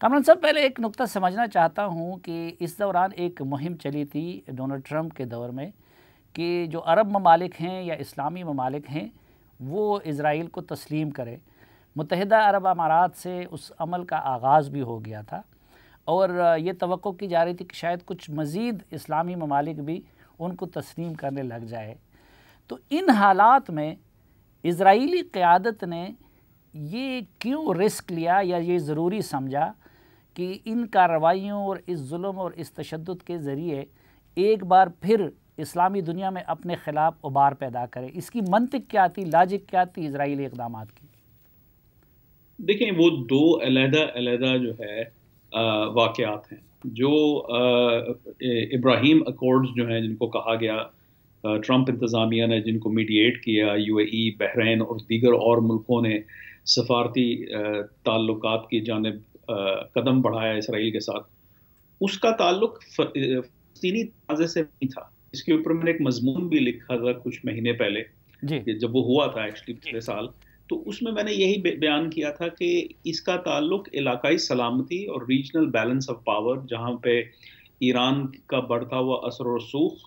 کامران صاحب، پہلے ایک نقطہ سمجھنا چاہتا ہوں کہ اس دوران ایک مہم چلی تھی ڈونلڈ ٹرمپ کے دور میں کہ جو عرب ممالک ہیں یا اسلامی ممالک ہیں وہ اسرائیل کو تسلیم کرے۔ متحدہ عرب امارات سے اس عمل کا آغاز بھی ہو گیا تھا اور یہ توقع کی جا رہی تھی کہ شاید کچھ مزید اسلامی ممالک بھی ان کو تسلیم کرنے لگ جائے۔ تو ان حالات میں اسرائیلی قیادت نے یہ کیوں رسک لیا یا یہ ضروری سمجھا کہ ان کارروائیوں اور اس ظلم اور اس تشدد کے ذریعے ایک بار پھر اسلامی دنیا میں اپنے خلاف غبار پیدا کرے؟ اس کی منطق کیا تھی، لاجک کیا تھی اسرائیلی اقدامات کی؟ دیکھیں، وہ دو علیحدہ علیحدہ جو ہے واقعات ہیں۔ جو ابراہیم اکارڈز جو ہیں، جن کو کہا گیا، ٹرمپ انتظامیہ نے جن کو میڈییٹ کیا، یو اے ای، بحرین اور دیگر اور ملکوں نے سفارتی تعلقات کی جانب قدم بڑھایا اسرائیل کے ساتھ، اس کا تعلق فلسطینی تنازع سے نہیں تھا۔ اس کے اوپر میں نے ایک مضمون بھی لکھا تھا کچھ مہینے پہلے، جی جب وہ ہوا تھا ایکچولی پچھلے سال، تو اس میں نے یہی بیان کیا تھا کہ اس کا تعلق علاقائی سلامتی اور ریجنل بیلنس آف پاور، جہاں پہ ایران کا بڑھتا ہوا اثر و رسوخ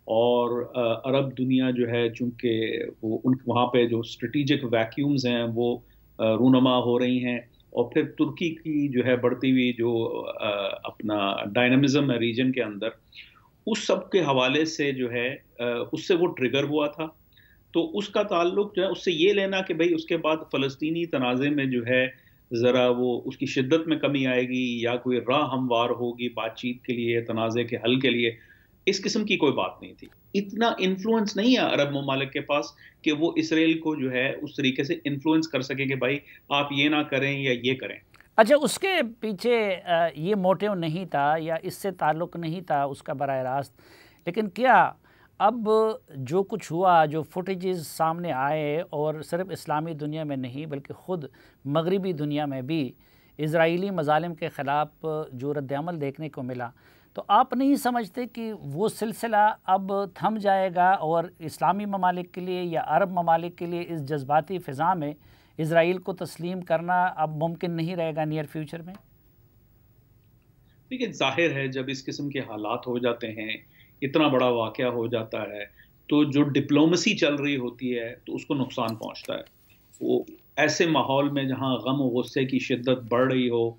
اور عرب دنیا جو ہے، چونکہ وہاں پہ جو اسٹریٹجک ویکیومز ہیں وہ رونما ہو رہی ہیں، اور پھر ترکی کی جو ہے بڑھتی ہوئی جو اپنا ڈائنامزم ہے ریجن کے اندر، اس سب کے حوالے سے جو ہے اس سے وہ ٹریگر ہوا تھا۔ تو اس کا تعلق جو ہے اس سے یہ لینا کہ بھئی اس کے بعد فلسطینی تنازع میں جو ہے ذرا وہ اس کی شدت میں کمی آئے گی یا کوئی راہ ہموار ہوگی بات چیت کے لیے، تنازع کے حل کے لیے، اس قسم کی کوئی بات نہیں تھی۔ اتنا انفلوئنس نہیں ہے عرب ممالک کے پاس کہ وہ اسرائیل کو جو ہے اس طریقے سے انفلوئنس کر سکے کہ بھائی آپ یہ نہ کریں یا یہ کریں۔ اچھا، اس کے پیچھے یہ موٹیو نہیں تھا یا اس سے تعلق نہیں تھا اس کا براہ راست، لیکن کیا اب جو کچھ ہوا، جو فوٹیجز سامنے آئے، اور صرف اسلامی دنیا میں نہیں بلکہ خود مغربی دنیا میں بھی اسرائیلی مظالم کے خلاف جو رد عمل دیکھنے کو ملا، تو آپ نہیں سمجھتے کہ وہ سلسلہ اب تھم جائے گا اور اسلامی ممالک کے لیے یا عرب ممالک کے لیے اس جذباتی فضا میں اسرائیل کو تسلیم کرنا اب ممکن نہیں رہے گا نیئر فیوچر میں؟ دیکھیں، ظاہر ہے جب اس قسم کے حالات ہو جاتے ہیں، اتنا بڑا واقعہ ہو جاتا ہے، تو جو ڈپلومسی چل رہی ہوتی ہے تو اس کو نقصان پہنچتا ہے۔ وہ ایسے ماحول میں جہاں غم و غصے کی شدت بڑھ رہی ہو،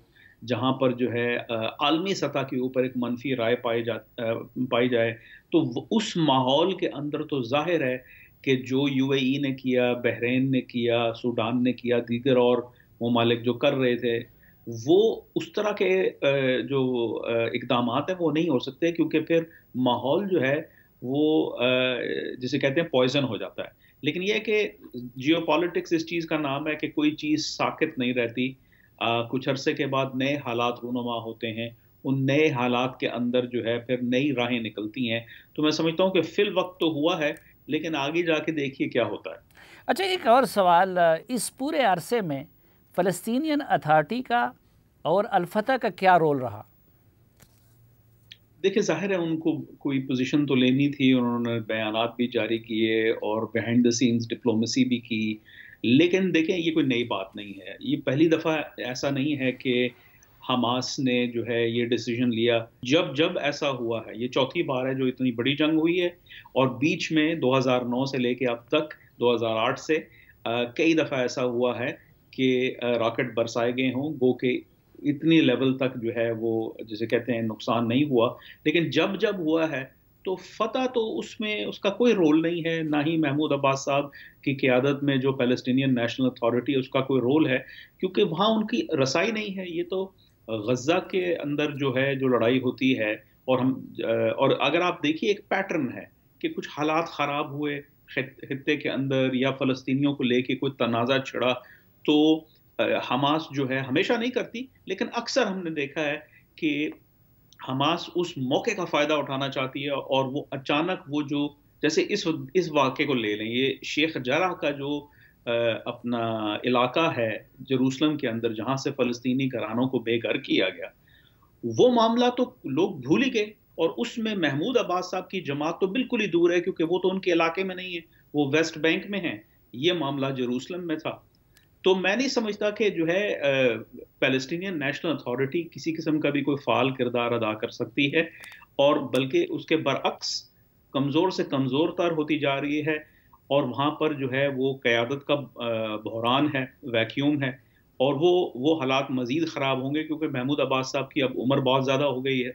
جہاں پر جو ہے عالمی سطح کے اوپر ایک منفی رائے پائی جائے، تو اس ماحول کے اندر تو ظاہر ہے کہ جو یو اے ای نے کیا، بحرین نے کیا، سوڈان نے کیا، دیگر اور ممالک جو کر رہے تھے، وہ اس طرح کے جو اقدامات ہیں وہ نہیں ہو سکتے، کیونکہ پھر ماحول جو ہے وہ جسے کہتے ہیں پوائزن ہو جاتا ہے۔ لیکن یہ کہ جیو پالیٹکس اس چیز کا نام ہے کہ کوئی چیز ساکت نہیں رہتی، کچھ عرصے کے بعد نئے حالات رونما ہوتے ہیں، ان نئے حالات کے اندر جو ہے پھر نئی راہیں نکلتی ہیں۔ تو میں سمجھتا ہوں کہ فی الوقت تو ہوا ہے، لیکن آگے جا کے دیکھیے کیا ہوتا ہے۔ اچھا، ایک اور سوال، اس پورے عرصے میں فلسطینین اتھارٹی کا اور الفتح کا کیا رول رہا؟ دیکھیں، ظاہر ہے ان کو کوئی پوزیشن تو لینی تھی، انہوں نے بیانات بھی جاری کیے اور بیہائنڈ دا سینز ڈپلومیسی بھی کی، لیکن دیکھیں یہ کوئی نئی بات نہیں ہے۔ یہ پہلی دفعہ ایسا نہیں ہے کہ حماس نے جو ہے یہ ڈیسیجن لیا۔ جب ایسا ہوا ہے، یہ چوتھی بار ہے جو اتنی بڑی جنگ ہوئی ہے، اور بیچ میں 2009 سے لے کے اب تک 2008 سے کئی دفعہ ایسا ہوا ہے کہ راکٹ برسائے گئے ہوں، گو کہ اتنی لیول تک جو ہے وہ جسے کہتے ہیں نقصان نہیں ہوا۔ لیکن جب ہوا ہے تو فتح تو اس میں اس کا کوئی رول نہیں ہے، نہ ہی محمود عباس صاحب کی قیادت میں جو پیلسٹینین نیشنل اتھارٹی ہے اس کا کوئی رول ہے، کیونکہ وہاں ان کی رسائی نہیں ہے۔ یہ تو غزہ کے اندر جو ہے جو لڑائی ہوتی ہے، اور اگر آپ دیکھیے ایک پیٹرن ہے کہ کچھ حالات خراب ہوئے خطے کے اندر یا فلسطینیوں کو لے کے کوئی تنازع چھڑا، تو حماس جو ہے ہمیشہ نہیں کرتی، لیکن اکثر ہم نے دیکھا ہے کہ حماس اس موقع کا فائدہ اٹھانا چاہتی ہے، اور وہ اچانک وہ جو جیسے اس واقعے کو لے لیں، یہ شیخ جرح کا جو اپنا علاقہ ہے جروسلم کے اندر جہاں سے فلسطینی گھرانوں کو بے گھر کیا گیا، وہ معاملہ تو لوگ بھول ہی گئے، اور اس میں محمود عباس صاحب کی جماعت تو بالکل ہی دور ہے، کیونکہ وہ تو ان کے علاقے میں نہیں ہے، وہ ویسٹ بینک میں ہیں۔ یہ معاملہ جروسلم میں تھا۔ تو میں نہیں سمجھتا کہ جو ہے پیلسٹینین نیشنل اتھارٹی کسی قسم کا بھی کوئی فعال کردار ادا کر سکتی ہے، اور بلکہ اس کے برعکس کمزور سے کمزور تر ہوتی جا رہی ہے، اور وہاں پر جو ہے وہ قیادت کا بحران ہے، ویکیوم ہے، اور وہ حالات مزید خراب ہوں گے کیونکہ محمود عباس صاحب کی اب عمر بہت زیادہ ہو گئی ہے۔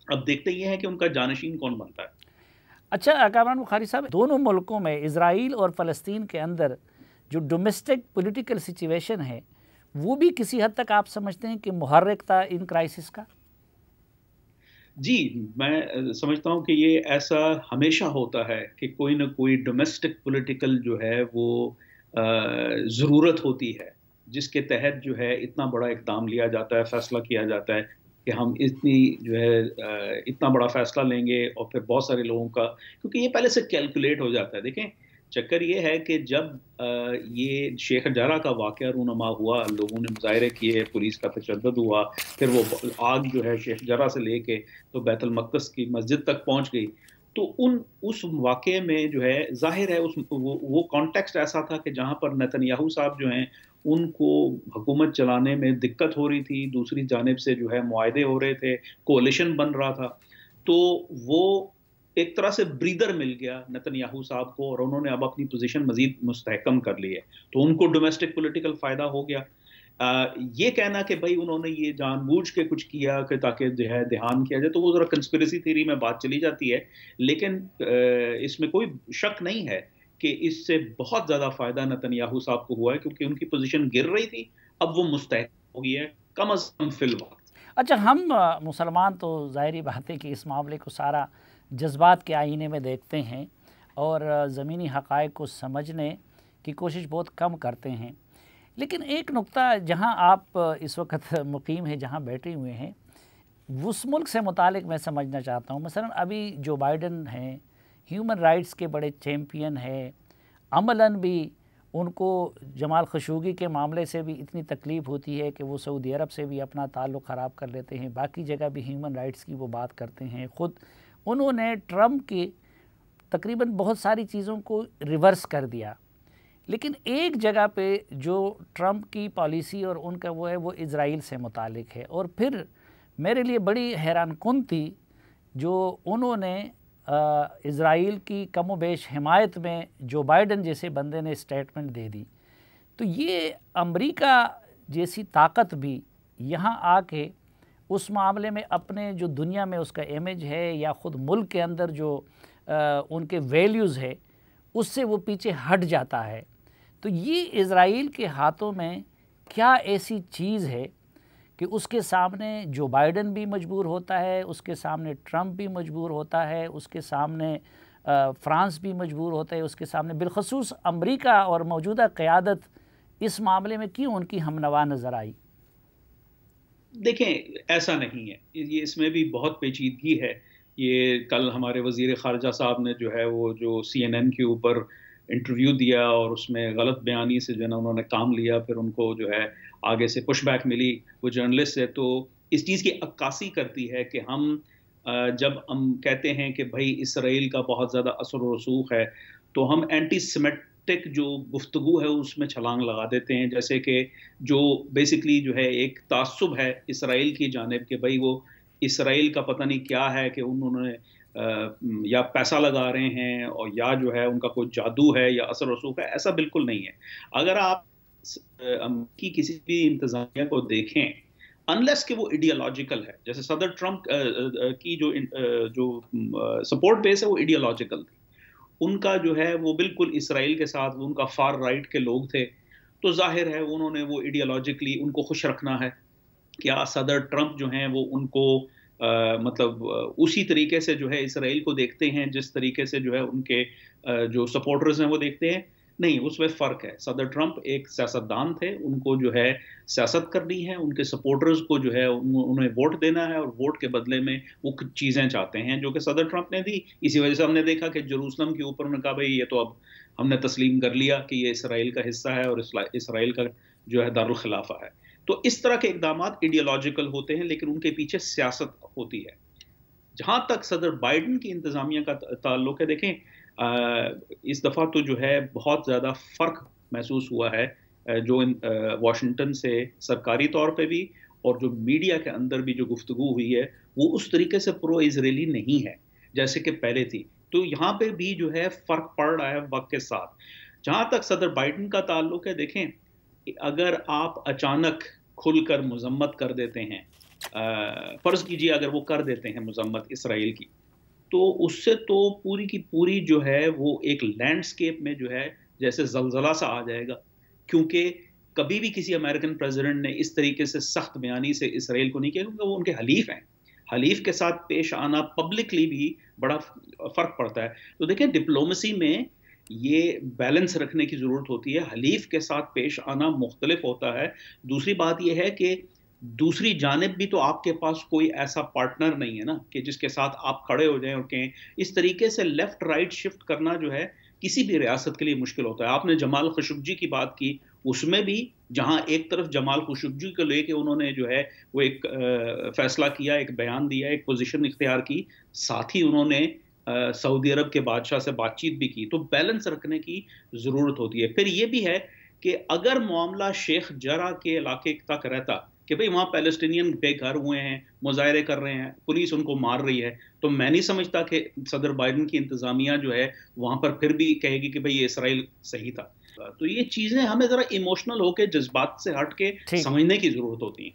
اب دیکھتے یہ ہے کہ ان کا جانشین کون بنتا ہے۔ اچھا کامران بخاری صاحب، دونوں ملکوں میں اسرائیل اور فلسطین کے اندر جو ڈومیسٹک پولیٹیکل سچویشن ہے وہ بھی کسی حد تک آپ سمجھتے ہیں کہ محرک تھا ان کرائسس کا؟ جی، میں سمجھتا ہوں کہ یہ ایسا ہمیشہ ہوتا ہے کہ کوئی نہ کوئی ڈومیسٹک پولیٹیکل جو ہے وہ ضرورت ہوتی ہے، جس کے تحت جو ہے اتنا بڑا اقدام لیا جاتا ہے، فیصلہ کیا جاتا ہے کہ ہم اتنی جو ہے اتنا بڑا فیصلہ لیں گے، اور پھر بہت سارے لوگوں کا، کیونکہ یہ پہلے سے کیلکولیٹ ہو جاتا ہے۔ دیکھیں چکر یہ ہے کہ جب یہ شیخ جرح کا واقعہ رونما ہوا، لوگوں نے مظاہرے کیے، پولیس کا تشدد ہوا، پھر وہ آگ جو ہے شیخ جرح سے لے کے تو بیت المقدس کی مسجد تک پہنچ گئی، تو اس واقعے میں جو ہے ظاہر ہے وہ کانٹیکسٹ ایسا تھا کہ جہاں پر نتنیاہو صاحب جو ہیں ان کو حکومت چلانے میں دقت ہو رہی تھی، دوسری جانب سے جو ہے معاہدے ہو رہے تھے، کولیشن بن رہا تھا، تو وہ ایک طرح سے بریدر مل گیا نتنیاہو صاحب کو، اور انہوں نے اب اپنی پوزیشن مزید مستحکم کر لی ہے، تو ان کو ڈومیسٹک پولیٹیکل فائدہ ہو گیا۔ یہ کہنا کہ بھائی انہوں نے یہ جان بوجھ کے کچھ کیا کہ تاکہ جو ہے دھیان کیا جائے، تو وہ ذرا کنسپریسی تھیوری میں بات چلی جاتی ہے، لیکن اس میں کوئی شک نہیں ہے کہ اس سے بہت زیادہ فائدہ نتنیاہو صاحب کو ہوا ہے، کیونکہ ان کی پوزیشن گر رہی تھی، اب وہ مستحکم ہو گئی ہے، کم از کم فی الوقت۔ اچھا، ہم مسلمان تو ظاہری بات ہے کہ اس معاملے کو سارا جذبات کے آئینے میں دیکھتے ہیں اور زمینی حقائق کو سمجھنے کی کوشش بہت کم کرتے ہیں، لیکن ایک نقطہ جہاں آپ اس وقت مقیم ہیں، جہاں بیٹھے ہوئے ہیں، اس ملک سے متعلق میں سمجھنا چاہتا ہوں۔ مثلا ابھی جو بائیڈن ہیں، ہیومن رائٹس کے بڑے چیمپئن ہیں، عملاً بھی ان کو جمال خشوگی کے معاملے سے بھی اتنی تکلیف ہوتی ہے کہ وہ سعودی عرب سے بھی اپنا تعلق خراب کر لیتے ہیں، باقی جگہ بھی ہیومن رائٹس کی وہ بات کرتے ہیں۔ خود انہوں نے ٹرمپ کی تقریباً بہت ساری چیزوں کو ریورس کر دیا، لیکن ایک جگہ پہ جو ٹرمپ کی پالیسی اور ان کا وہ ہے، وہ اسرائیل سے متعلق ہے، اور پھر میرے لیے بڑی حیران کن تھی جو انہوں نے اسرائیل کی کم و بیش حمایت میں جو بائیڈن جیسے بندے نے اسٹیٹمنٹ دے دی۔ تو یہ امریکہ جیسی طاقت بھی یہاں آ کے اس معاملے میں اپنے جو دنیا میں اس کا امیج ہے یا خود ملک کے اندر جو ان کے ویلیوز ہے اس سے وہ پیچھے ہٹ جاتا ہے۔ تو یہ اسرائیل کے ہاتھوں میں کیا ایسی چیز ہے کہ اس کے سامنے جو بائیڈن بھی مجبور ہوتا ہے، اس کے سامنے ٹرمپ بھی مجبور ہوتا ہے، اس کے سامنے فرانس بھی مجبور ہوتا ہے، اس کے سامنے بالخصوص امریکہ اور موجودہ قیادت اس معاملے میں کیوں ان کی ہمنوا نظر آئی؟ دیکھیں ایسا نہیں ہے، یہ اس میں بھی بہت پیچیدگی ہے۔ یہ کل ہمارے وزیر خارجہ صاحب نے جو ہے وہ جو CNN کے اوپر انٹرویو دیا اور اس میں غلط بیانی سے جو ہے نا انہوں نے کام لیا، پھر ان کو جو ہے آگے سے پش بیک ملی، وہ جرنلسٹ ہے، تو اس چیز کی عکاسی کرتی ہے کہ ہم جب ہم کہتے ہیں کہ بھائی اسرائیل کا بہت زیادہ اثر و رسوخ ہے، تو ہم اینٹی سیمیٹک جو گفتگو ہے اس میں چھلانگ لگا دیتے ہیں، جیسے کہ جو بیسکلی جو ہے ایک تعصب ہے اسرائیل کی جانب کہ بھائی وہ اسرائیل کا پتہ نہیں کیا ہے کہ انہوں نے یا پیسہ لگا رہے ہیں، اور یا جو ہے ان کا کوئی جادو ہے یا اثر رسوخ ہے، ایسا بالکل نہیں ہے۔ اگر آپ امریکی کسی بھی انتظامیہ کو دیکھیں، انلیس کہ وہ ایڈیالوجیکل ہے، جیسے صدر ٹرمپ کی جو سپورٹ بیس ہے وہ ایڈیالوجیکل تھی، ان کا جو ہے وہ بالکل اسرائیل کے ساتھ ان کا فار رائٹ کے لوگ تھے، تو ظاہر ہے انہوں نے وہ ایڈیالوجیکلی ان کو خوش رکھنا ہے۔ کیا صدر ٹرمپ جو ہیں وہ ان کو مطلب اسی طریقے سے جو ہے اسرائیل کو دیکھتے ہیں جس طریقے سے جو ہے ان کے جو سپورٹرز ہیں وہ دیکھتے ہیں؟ نہیں، اس میں فرق ہے۔ صدر ٹرمپ ایک سیاستدان تھے، ان کو جو ہے سیاست کرنی ہے، ان کے سپورٹرز کو جو ہے انہیں ووٹ دینا ہے، اور ووٹ کے بدلے میں وہ کچھ چیزیں چاہتے ہیں جو کہ صدر ٹرمپ نے دی۔ اسی وجہ سے ہم نے دیکھا کہ جروسلم کے اوپر انہوں نے کہا بھائی یہ تو اب ہم نے تسلیم کر لیا کہ یہ اسرائیل کا حصہ ہے اور اسرائیل کا جو ہے دارالخلافہ ہے۔ تو اس طرح کے اقدامات ایڈیالوجیکل ہوتے ہیں، لیکن ان کے پیچھے سیاست ہوتی ہے۔ جہاں تک صدر بائیڈن کی انتظامیہ کا تعلق ہے، دیکھیں اس دفعہ تو جو ہے بہت زیادہ فرق محسوس ہوا ہے جو واشنگٹن سے سرکاری طور پہ بھی اور جو میڈیا کے اندر بھی جو گفتگو ہوئی ہے وہ اس طریقے سے پرو اسرائیلی نہیں ہے جیسے کہ پہلے تھی. تو یہاں پہ بھی جو ہے فرق پڑ رہا ہے وقت کے ساتھ. جہاں تک صدر بائیڈن کا تعلق ہے، دیکھیں اگر آپ اچانک کھل کر مذمت کر دیتے ہیں، فرض کیجئے اگر وہ کر دیتے ہیں مذمت اسرائیل کی، تو اس سے تو پوری کی پوری جو ہے وہ ایک لینڈسکیپ میں جو ہے جیسے زلزلہ سا آ جائے گا. کیونکہ کبھی بھی کسی امریکن پریزیڈنٹ نے اس طریقے سے سخت بیانی سے اسرائیل کو نہیں کیا، کیونکہ وہ ان کے حلیف ہیں. حلیف کے ساتھ پیش آنا پبلکلی بھی بڑا فرق پڑتا ہے. تو دیکھیں ڈپلومسی میں یہ بیلنس رکھنے کی ضرورت ہوتی ہے. حلیف کے ساتھ پیش آنا مختلف ہوتا ہے. دوسری بات یہ ہے کہ دوسری جانب بھی تو آپ کے پاس کوئی ایسا پارٹنر نہیں ہے نا کہ جس کے ساتھ آپ کھڑے ہو جائیں اور کہیں. اس طریقے سے لیفٹ رائٹ شفٹ کرنا جو ہے کسی بھی ریاست کے لیے مشکل ہوتا ہے. آپ نے جمال خشوگی کی بات کی، اس میں بھی جہاں ایک طرف جمال خشوگی کو لے کے انہوں نے جو ہے وہ ایک فیصلہ کیا، ایک بیان دیا، ایک پوزیشن اختیار کی، ساتھ ہی انہوں نے سعودی عرب کے بادشاہ سے بات چیت بھی کی. تو بیلنس رکھنے کی ضرورت ہوتی ہے. پھر یہ بھی ہے کہ اگر معاملہ شیخ جرہ کے علاقے تک رہتا کہ بھئی وہاں پیلسٹینین بے گھر ہوئے ہیں، مظاہرے کر رہے ہیں، پولیس ان کو مار رہی ہے، تو میں نہیں سمجھتا کہ صدر بائیڈن کی انتظامیہ جو ہے وہاں پر پھر بھی کہے گی کہ بھئی یہ اسرائیل صحیح تھا. تو یہ چیزیں ہمیں ذرا ایموشنل ہو کے، جذبات سے ہٹ کے سمجھنے کی ضرورت ہوتی ہیں.